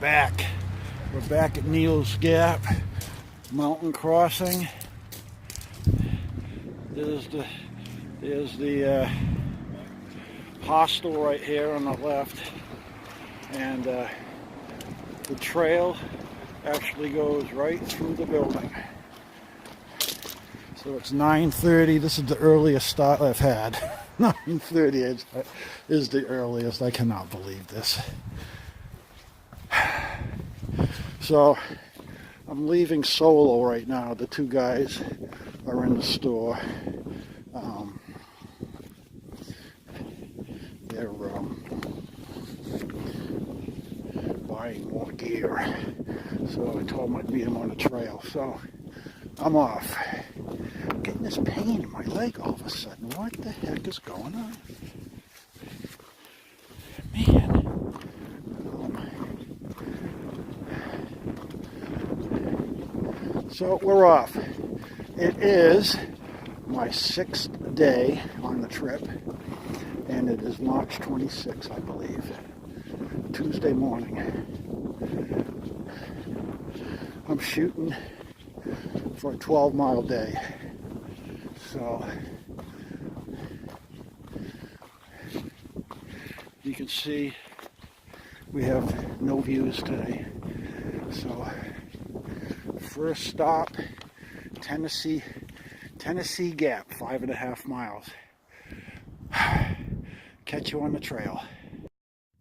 back. We're back at Neal's Gap, mountain crossing. There's the hostel right here on the left, and the trail actually goes right through the building. So it's 9:30. This is the earliest start I've had. 9:30 is the earliest. I cannot believe this. So I'm leaving solo right now. The two guys are in the store. They're buying more gear. So I told them I'd meet them on the trail. So I'm off. I'm getting this pain in my leg all of a sudden. What the heck is going on? Man. So we're off. It is my 6th day on the trip, and it is March 26th, I believe, Tuesday morning. I'm shooting for a 12-mile day. So you can see we have no views today. So first stop, Tennessee Gap, 5.5 miles. Catch you on the trail.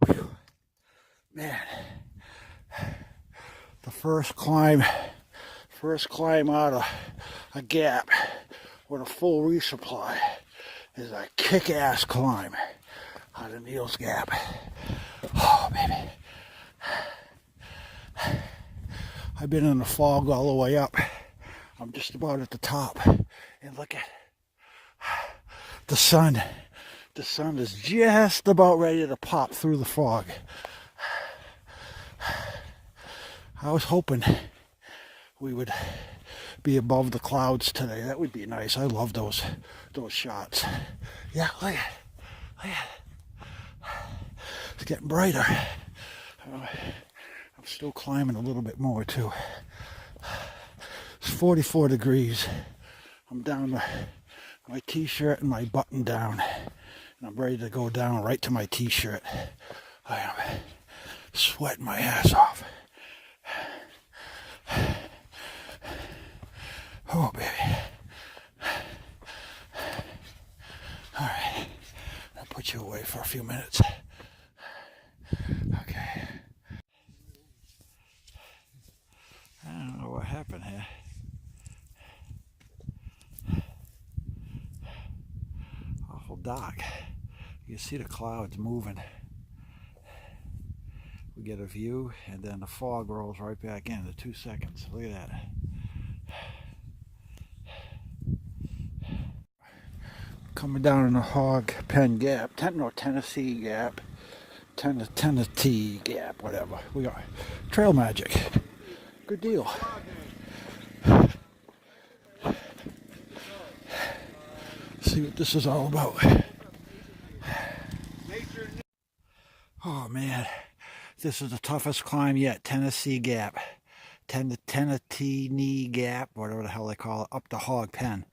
Whew. Man, the first climb out of a gap with a full resupply is a kick-ass climb out of Neal's Gap. Oh, baby. I've been in the fog all the way up. I'm just about at the top. And look at the sun. The sun is just about ready to pop through the fog. I was hoping we would be above the clouds today. That would be nice. I love those shots. Yeah, look at it. It's getting brighter. I'm still climbing a little bit more too. It's 44 degrees. I'm down to my t-shirt and my button down, and I'm ready to go down right to my t-shirt. I am sweating my ass off. Oh, baby. All right, I'll put you away for a few minutes. Okay. I don't know what happened here. Awful dark. You can see the clouds moving. We get a view, and then the fog rolls right back in 2 seconds. Look at that. Coming down in the Hog Pen Gap, Tennessee Gap, Tennessee Gap, whatever. We got trail magic. Good deal. See what this is all about. Oh man, this is the toughest climb yet. Tennessee Gap, Tennessee Gap, whatever the hell they call it, up to Hog Pen.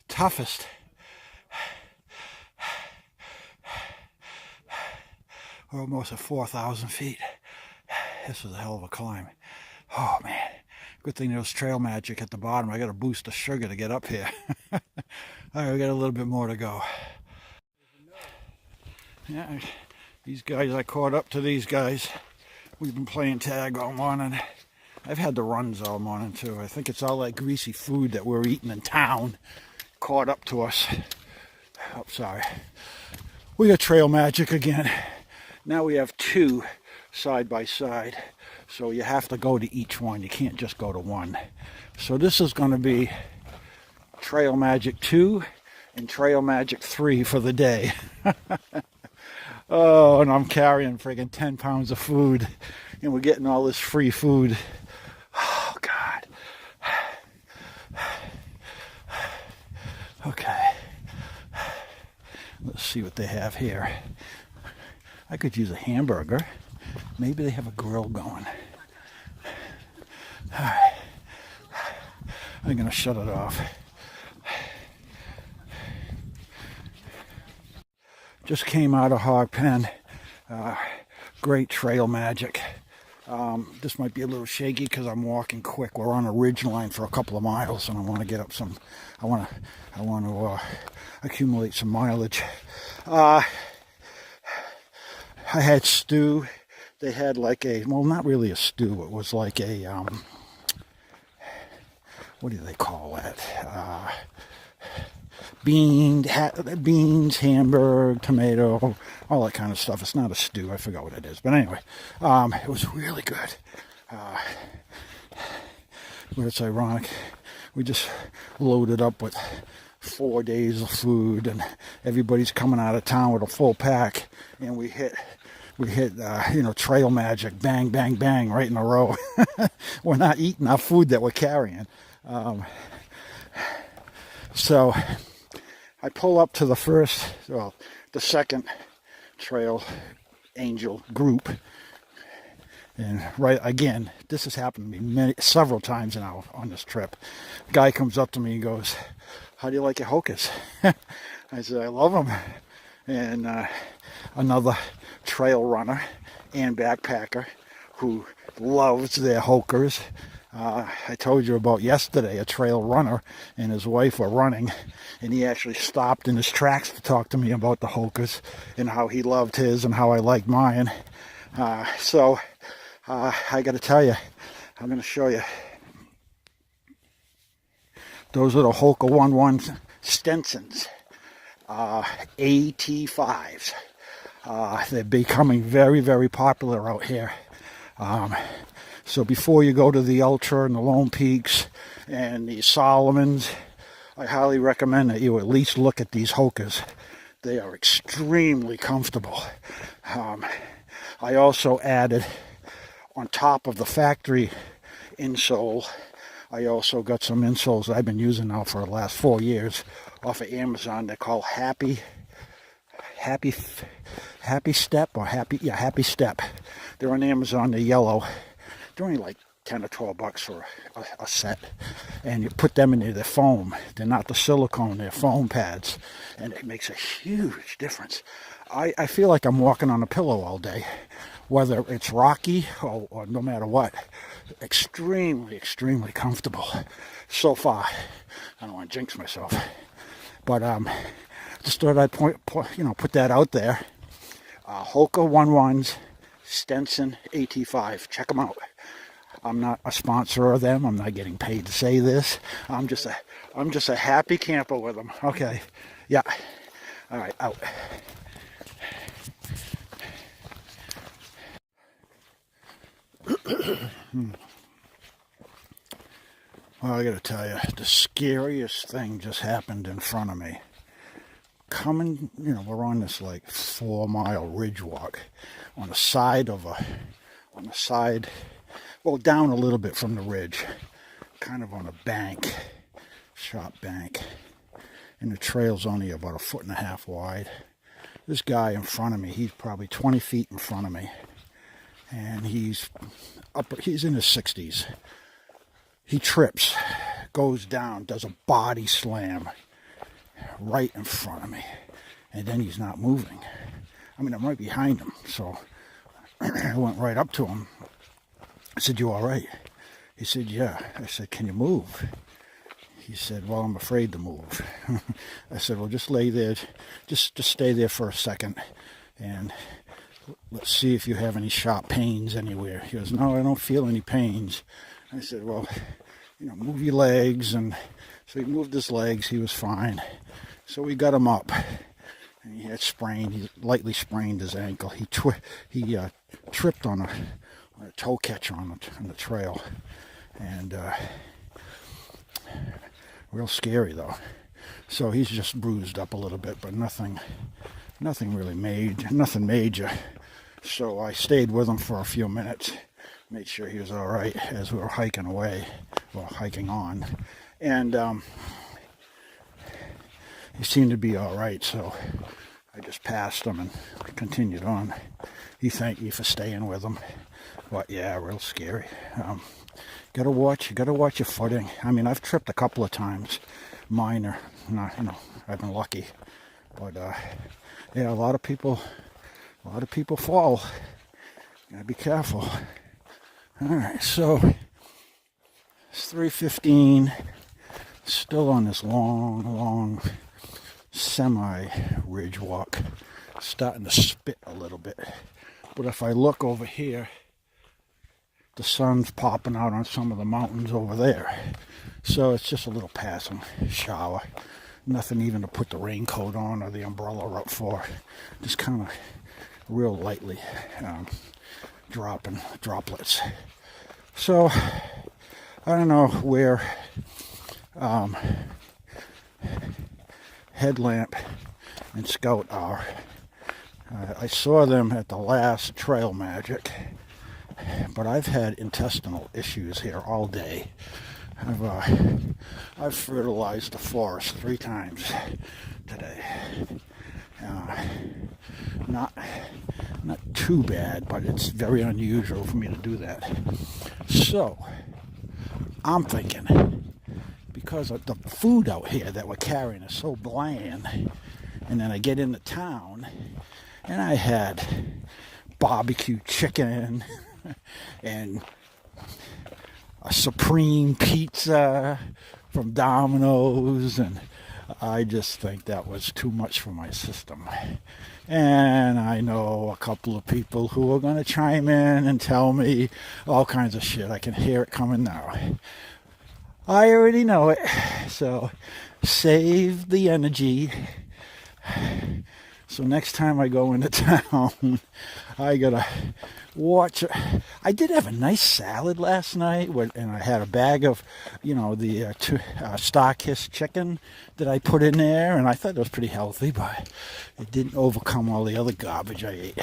Toughest. We're almost at 4,000 feet. This was a hell of a climb. Oh man, good thing there's trail magic at the bottom. I got to boost the sugar to get up here. All right, we got a little bit more to go. Yeah, these guys, I caught up to these guys. We've been playing tag all morning. I've had the runs all morning too. I think it's all that greasy food that we're eating in town caught up to us. Oh, sorry. We got trail magic again. Now we have 2 side by side, so you have to go to each one. You can't just go to one. So this is going to be Trail Magic 2 and Trail Magic 3 for the day. Oh, and I'm carrying friggin' 10 pounds of food, and we're getting all this free food. Oh God. Okay, let's see what they have here. I could use a hamburger. Maybe they have a grill going. I'm going to shut it off. Just came out of hog pen. Great trail magic. This might be a little shaky because I'm walking quick. We're on a ridge line for a couple of miles, and I want to get up some. I want to accumulate some mileage. I had stew. They had like a, well, not really a stew. It was like a what do they call that? Beans, hamburger, tomato, all that kind of stuff. It's not a stew. I forgot what it is. But anyway, it was really good. But it's ironic. We just loaded up with 4 days of food, and everybody's coming out of town with a full pack, and we hit trail magic, bang, bang, bang, right in a row. We're not eating our food that we're carrying. So I pull up to the second trail angel group. And right again, this has happened to me several times now on this trip. A guy comes up to me and goes, "How do you like your hokas?" I said, "I love them." And another trail runner and backpacker who loves their hokers. I told you about yesterday, a trail runner and his wife were running, and he actually stopped in his tracks to talk to me about the hokers and how he loved his and how I liked mine. So I got to tell you, I'm going to show you. Those are the Hoka 1-1 Stensons, AT5s. They're becoming very, very popular out here. So before you go to the Ultra and the Lone Peaks and the Solomons, I highly recommend that you at least look at these Hokas. They are extremely comfortable. I also added, on top of the factory insole, I also got some insoles I've been using now for the last 4 years off of Amazon. They're called Happy Step. They're on Amazon. They're yellow. They're only like 10 or 12 bucks for a set, and you put them into the foam. They're not the silicone, they're foam pads, and it makes a huge difference. I feel like I'm walking on a pillow all day, whether it's rocky or no matter what. Extremely, extremely comfortable so far. I don't want to jinx myself, but just thought I'd put that out there. Hoka 1-1s, Stenson AT5. Check them out. I'm not a sponsor of them. I'm not getting paid to say this. I'm just a happy camper with them. Okay. Yeah. All right. Out. Well, I got to tell you, the scariest thing just happened in front of me. Coming, we're on this like 4-mile ridge walk on the side, well, down a little bit from the ridge, kind of on a bank, sharp bank, and the trail's only about 1.5 feet wide. This guy in front of me, he's probably 20 feet in front of me, and he's in his 60s. He trips, goes down, does a body slam right in front of me, and then he's not moving. I mean, I'm right behind him, so I went right up to him. I said, "You all right?" He said, "Yeah." I said, "Can you move?" He said, "Well, I'm afraid to move." I said, "Well, just lay there, just stay there for a second, and let's see if you have any sharp pains anywhere." He goes, "No, I don't feel any pains." I said, "Well, move your legs." And so he moved his legs. He was fine. So we got him up, and he lightly sprained his ankle. He tripped on a toe catcher on the trail, and real scary though. So he's just bruised up a little bit, but nothing really nothing major. So I stayed with him for a few minutes, made sure he was all right as we were hiking on, and he seemed to be all right. So I just passed him and continued on. He thanked me for staying with him. But yeah, real scary. You gotta watch your footing. I mean, I've tripped a couple of times, minor. Not, I've been lucky. But yeah, a lot of people fall. Gotta be careful. All right, so it's 3:15. Still on this long semi-ridge walk. Starting to spit a little bit. But if I look over here, the sun's popping out on some of the mountains over there. So it's just a little passing shower. Nothing even to put the raincoat on or the umbrella up for. Just kind of real lightly dropping droplets. So I don't know where Headlamp and Scout are. I saw them at the last Trail Magic, but I've had intestinal issues here all day. I've fertilized the forest 3 times today. Not too bad, but it's very unusual for me to do that. So I'm thinking, because of the food out here that we're carrying is so bland, and then I get into town and I had barbecue chicken and a supreme pizza from Domino's, and I just think that was too much for my system. And I know a couple of people who are going to chime in and tell me all kinds of shit. I can hear it coming now. I already know it. So save the energy. So next time I go into town, I gotta watch. I did have a nice salad last night, and I had a bag of, the Star-Kissed chicken that I put in there, and I thought it was pretty healthy, but it didn't overcome all the other garbage I ate.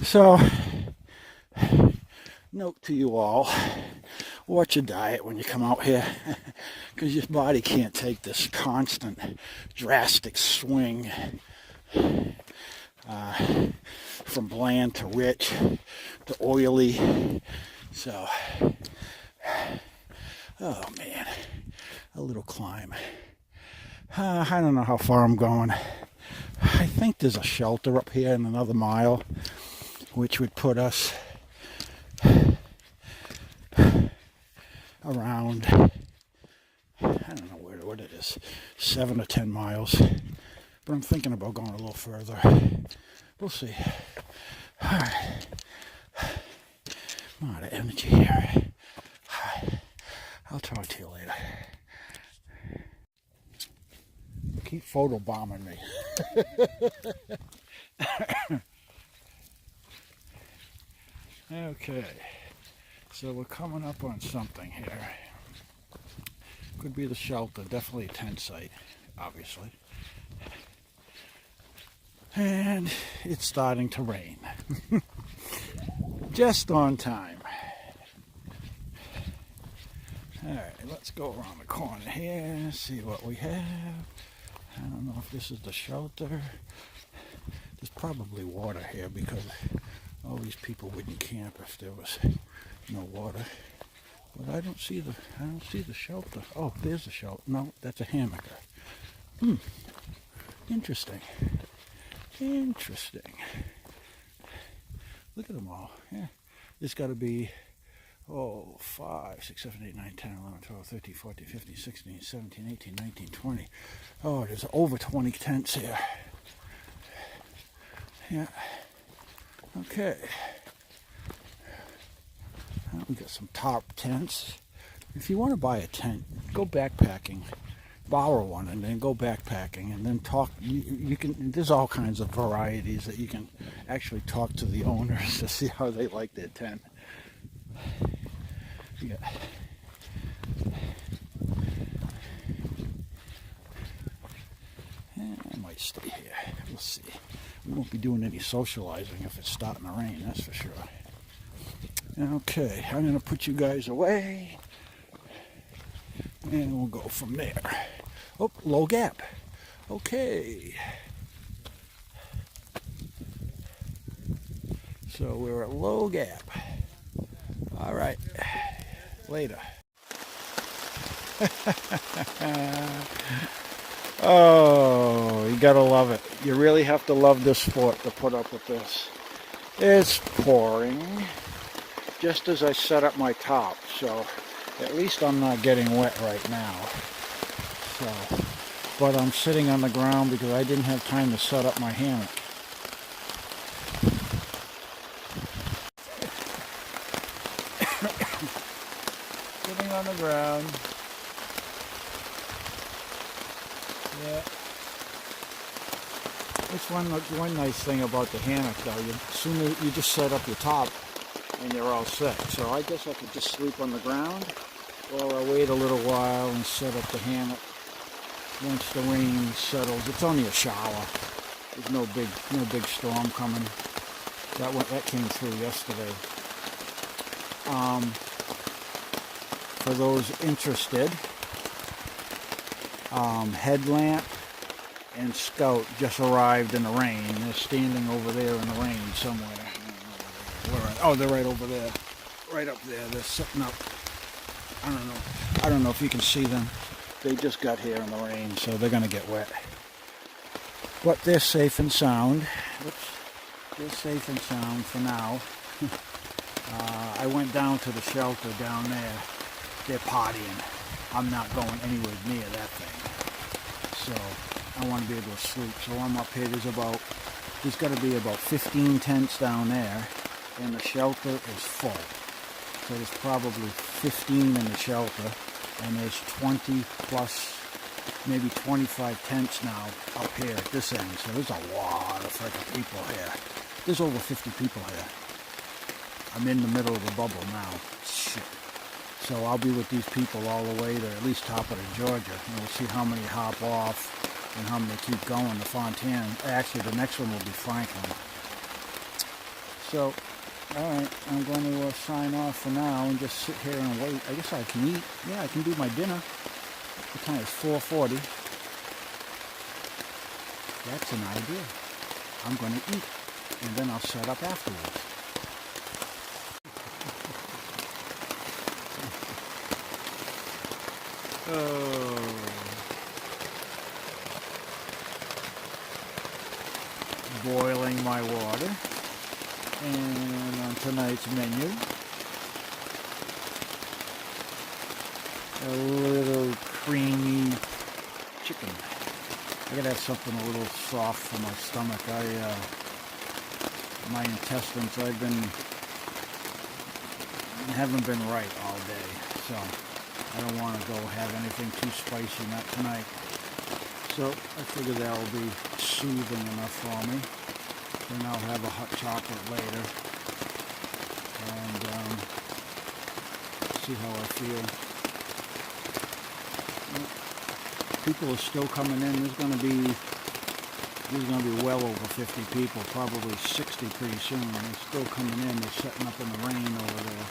So, note to you all, watch your diet when you come out here, because your body can't take this constant, drastic swing from bland to rich to oily. So, oh man, a little climb. I don't know how far I'm going. I think there's a shelter up here in another mile, which would put us around, I don't know what it is, 7 or 10 miles. But I'm thinking about going a little further. We'll see. All right. A lot of energy here. I'll talk to you later. Keep photobombing me. Okay. So we're coming up on something here. Could be the shelter. Definitely a tent site, obviously. And it's starting to rain. Just on time. Alright, let's go around the corner here, see what we have. I don't know if this is the shelter. There's probably water here because all these people wouldn't camp if there was no water. But I don't see the shelter. Oh, there's the shelter. No, that's a hammocker. Interesting. Look at them all. Yeah. There's got to be, 5, 6, 7, 8, 9, 10, 11, 12, 13, 14, 15, 16, 17, 18, 19, 20. Oh, there's over 20 tents here. Yeah. Okay. We got some tarp tents. If you want to buy a tent, go backpacking. Borrow one and then go backpacking and then talk. You can. There's all kinds of varieties that you can actually talk to the owners to see how they like their tent. Yeah. I might stay here. We'll see. We won't be doing any socializing if it's starting to rain. That's for sure. Okay, I'm gonna put you guys away. And we'll go from there. Oh, low gap. Okay. So we're at Low Gap. All right, later. Oh, you gotta love it. You really have to love this sport to put up with this. It's pouring just as I set up my top, so at least I'm not getting wet right now. So, but I'm sitting on the ground because I didn't have time to set up my hammock. Sitting on the ground. Yeah. It's one nice thing about the hammock though. As soon as you just set up your top and you're all set. So I guess I could just sleep on the ground while I wait a little while and set up the hammock. Once the rain settles, it's only a shower. There's no big storm coming. That came through yesterday. For those interested, Headlamp and Scout just arrived in the rain. They're standing over there in the rain somewhere. Oh, they're right over there. Right up there. They're sitting up. I don't know if you can see them. They just got here in the rain, so they're going to get wet. But they're safe and sound. Oops. They're safe and sound for now. I went down to the shelter down there. They're partying. I'm not going anywhere near that thing. So I want to be able to sleep. So I'm up here. There's got to be about 15 tents down there, and the shelter is full. So there's probably 15 in the shelter, and there's 20 plus, maybe 25 tents now up here at this end. So there's a lot of freaking people here. There's over 50 people here. I'm in the middle of the bubble now. Shit. So I'll be with these people all the way to at least top of the Georgia. And we'll see how many hop off and how many keep going to Fontana. Actually, the next one will be Franklin. So, alright, I'm going to sign off for now and just sit here and wait. I guess I can eat. Yeah, I can do my dinner. The time is 4:40. That's an idea. I'm going to eat, and then I'll set up afterwards. Oh. Boiling my water. And on tonight's menu, a little creamy chicken. I gotta have something a little soft for my stomach. My intestines, haven't been right all day, so I don't want to go have anything too spicy, not tonight. So I figure that will be soothing enough for me. Then I'll have a hot chocolate later and see how I feel. People are still coming in. There's going to be well over 50 people, probably 60 pretty soon. They're still coming in. They're setting up in the rain over there.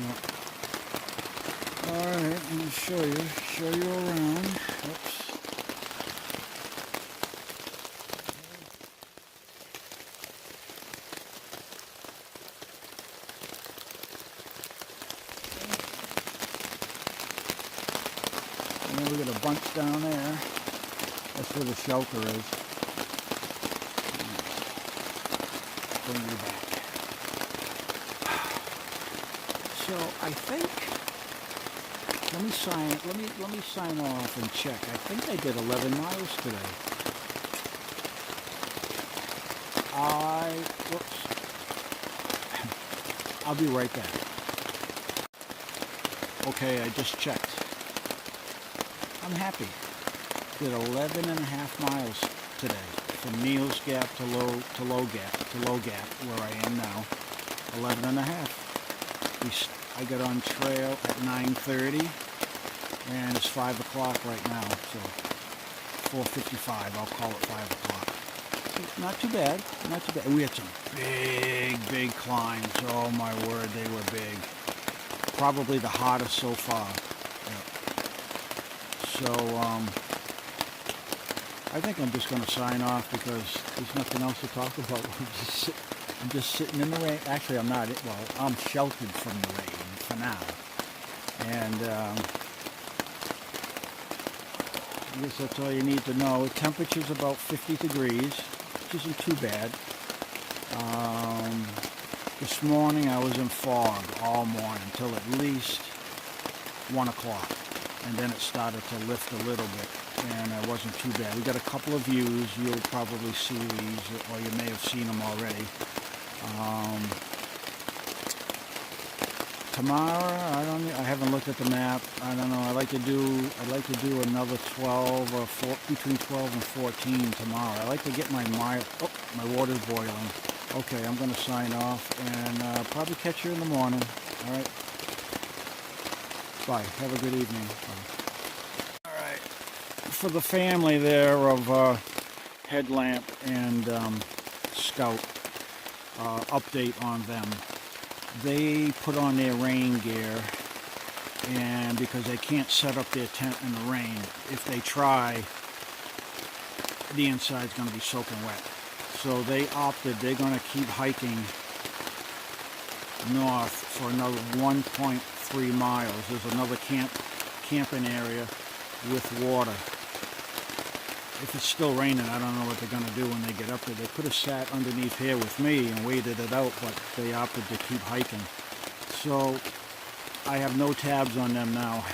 Yep. All right, I'm going to show you around. Oops. And then we got a bunch down there. That's where the shelter is. Bring you back. So I think let me sign off and check. I think I did 11 miles today. Whoops. I'll be right back. Okay, I just checked. I'm happy. Did 11 and a half miles today from Neal's Gap to Low Gap, where I am now. 11 and a half. I got on trail at 9:30, and it's 5 o'clock right now, so 4:55. I'll call it 5 o'clock. So not too bad. Not too bad. We had some big climbs. Oh my word, they were big. Probably the hottest so far. Yeah. So I think I'm just going to sign off because there's nothing else to talk about. I'm just sitting in the rain. Actually, I'm not. Well, I'm sheltered from the rain for now. And I guess that's all you need to know. The temperature's about 50 degrees, which isn't too bad. This morning I was in fog all morning until at least 1 o'clock. And then it started to lift a little bit, and it wasn't too bad. We got a couple of views. You'll probably see these, or you may have seen them already. Tomorrow, I haven't looked at the map. I don't know. I'd like to do another 12 or between 12 and 14 tomorrow. I like to get my mile. Oh, my water's boiling. Okay, I'm going to sign off and probably catch you in the morning. All right. Bye. Have a good evening. Bye. All right. For the family there of Headlamp and Scout, update on them. They put on their rain gear, and because they can't set up their tent in the rain, if they try, the inside's going to be soaking wet. So they opted, they're going to keep hiking north for another 1.3 miles. There's another camping area with water. If it's still raining, I don't know what they're going to do when they get up there. They could have sat underneath here with me and waited it out, but they opted to keep hiking. So I have no tabs on them now.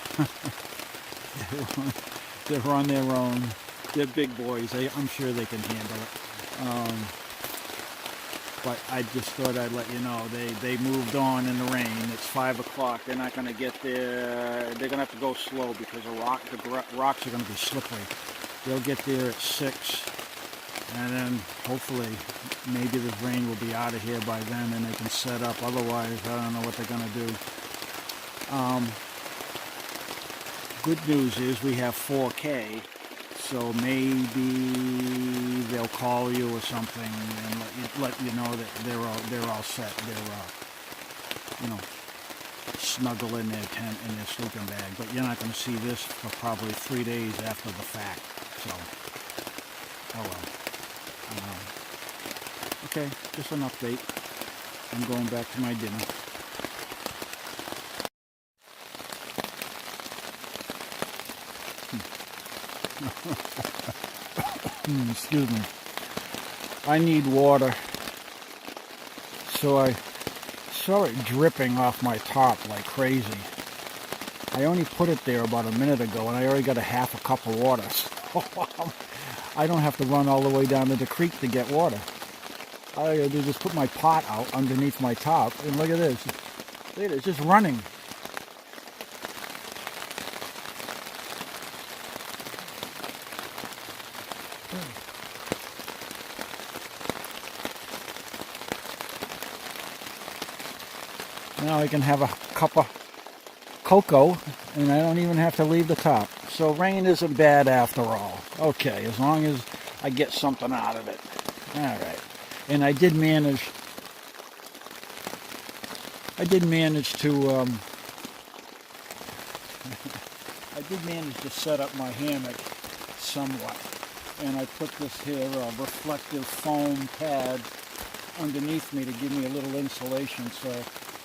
They're on their own. They're big boys. I'm sure they can handle it. But I just thought I'd let you know. They moved on in the rain. It's 5 o'clock. They're not going to get there. They're going to have to go slow because the rocks are going to be slippery. They'll get there at 6, and then hopefully maybe the rain will be out of here by then and they can set up. Otherwise, I don't know what they're going to do. Good news is we have 4K, so maybe they'll call you or something and let you know that they're all set. They're snuggle in their tent in their sleeping bag. But you're not going to see this for probably 3 days after the fact. So, oh well. Okay, just an update. I'm going back to my dinner. Excuse me. I need water. So I saw it dripping off my top like crazy. I only put it there about a minute ago and I already got a half a cup of water. So I don't have to run all the way down to the creek to get water. All I gotta do is just put my pot out underneath my top and look at this. Look at it, it's just running. Now I can have a cup of cocoa and I don't even have to leave the top. So rain isn't bad after all. Okay, as long as I get something out of it. All right. And I did manage to set up my hammock somewhat. And I put this here reflective foam pad underneath me to give me a little insulation, so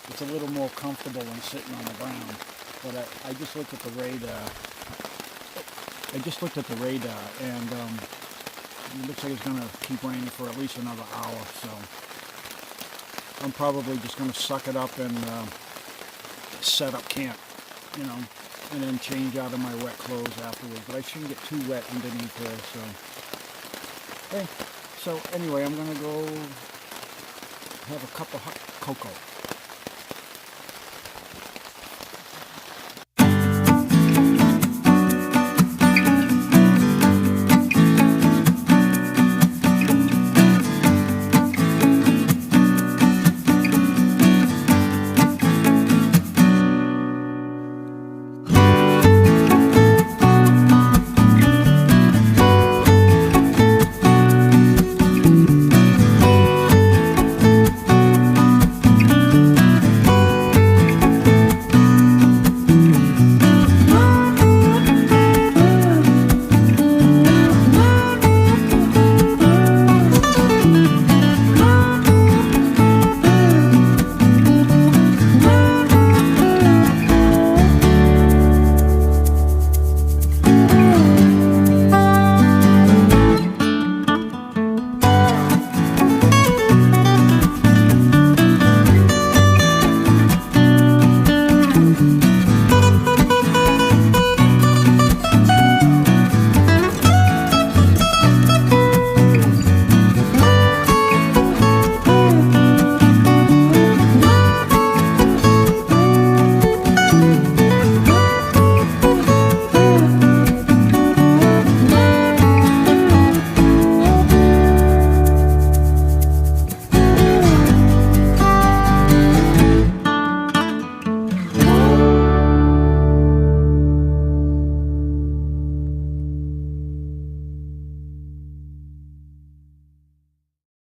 it's a little more comfortable than sitting on the ground. But I just looked at the radar. And it looks like it's going to keep raining for at least another hour. So I'm probably just going to suck it up and set up camp, and then change out of my wet clothes afterwards. But I shouldn't get too wet underneath there. So anyway, I'm going to go have a cup of hot cocoa.